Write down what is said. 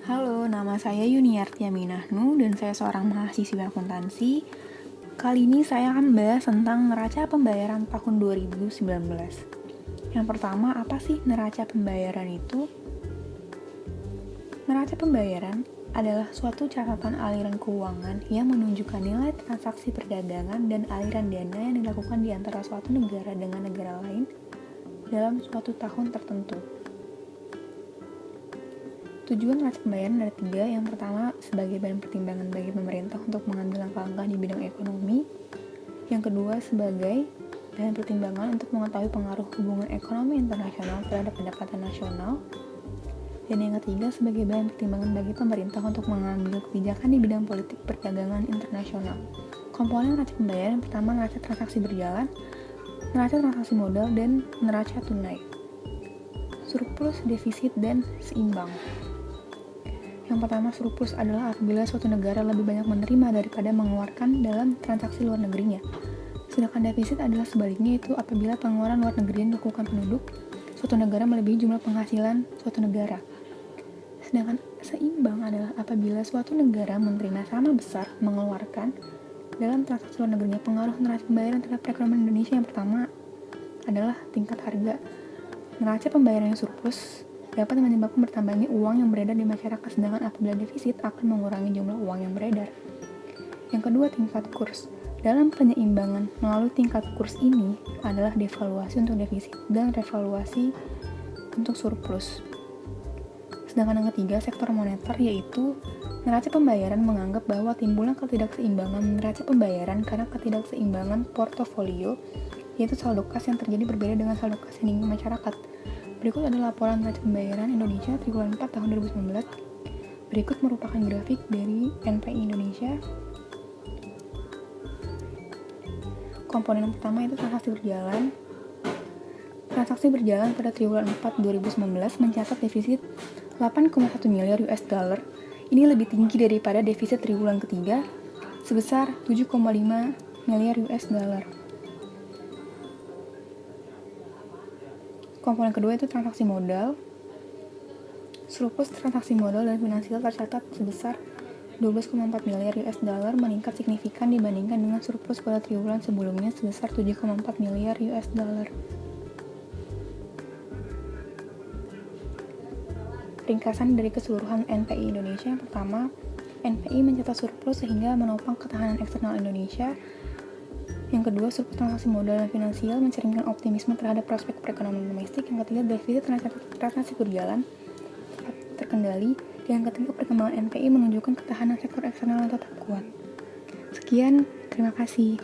Halo, nama saya Yuniarti Aminahnu dan saya seorang mahasiswa akuntansi. Kali ini saya akan membahas tentang neraca pembayaran tahun 2019. Yang pertama, apa sih neraca pembayaran itu? Neraca pembayaran adalah suatu catatan aliran keuangan yang menunjukkan nilai transaksi perdagangan dan aliran dana yang dilakukan di antara suatu negara dengan negara lain dalam suatu tahun tertentu. Tujuan neraca pembayaran ada 3. Yang pertama, sebagai bahan pertimbangan bagi pemerintah untuk mengambil langkah-langkah di bidang ekonomi. Yang kedua, sebagai bahan pertimbangan untuk mengetahui pengaruh hubungan ekonomi internasional terhadap pendapatan nasional. Dan yang ketiga, sebagai bahan pertimbangan bagi pemerintah untuk mengambil kebijakan di bidang politik perdagangan internasional. Komponen neraca pembayaran pertama, neraca transaksi berjalan, neraca transaksi modal, dan neraca tunai. Surplus, defisit, dan seimbang. Yang pertama, surplus adalah apabila suatu negara lebih banyak menerima daripada mengeluarkan dalam transaksi luar negerinya. Sedangkan defisit adalah sebaliknya, yaitu apabila pengeluaran luar negeri yang dilakukan penduduk suatu negara melebihi jumlah penghasilan suatu negara. Sedangkan seimbang adalah apabila suatu negara menerima sama besar mengeluarkan dalam transaksi luar negerinya. Pengaruh neraca pembayaran terhadap perekonomian Indonesia yang pertama adalah tingkat harga. Neraca pembayaran yang surplus dapat menyebabkan bertambahnya uang yang beredar di masyarakat, sedangkan apabila defisit akan mengurangi jumlah uang yang beredar. Yang kedua, tingkat kurs. Dalam penyeimbangan melalui tingkat kurs ini adalah devaluasi untuk defisit dan revaluasi untuk surplus. Sedangkan yang ketiga, sektor moneter, yaitu neraca pembayaran menganggap bahwa timbulnya ketidakseimbangan neraca pembayaran karena ketidakseimbangan portofolio, yaitu saldo kas yang terjadi berbeda dengan saldo kas yang dimiliki masyarakat. Berikut adalah laporan neraca pembayaran Indonesia triwulan 4 tahun 2019. Berikut merupakan grafik dari NPI Indonesia. Komponen pertama itu transaksi berjalan. Transaksi berjalan pada triwulan 4 2019 mencatat defisit 8,1 miliar US dollar. Ini lebih tinggi daripada defisit triwulan ketiga sebesar 7,5 miliar US dollar. Komponen kedua itu transaksi modal. Surplus transaksi modal dan finansial tercatat sebesar 12,4 miliar US dollar, meningkat signifikan dibandingkan dengan surplus pada triwulan sebelumnya sebesar 7,4 miliar US dollar. Ringkasan dari keseluruhan NPI Indonesia. Yang pertama, NPI mencatat surplus sehingga menopang ketahanan eksternal Indonesia. Yang kedua, surplus transaksi modal dan finansial mencerminkan optimisme terhadap prospek perekonomian domestik. Yang ketiga, defisit transaksi berjalan terkendali. Dan yang ketiga, perkembangan NPI menunjukkan ketahanan sektor eksternal yang tetap kuat. Sekian, terima kasih.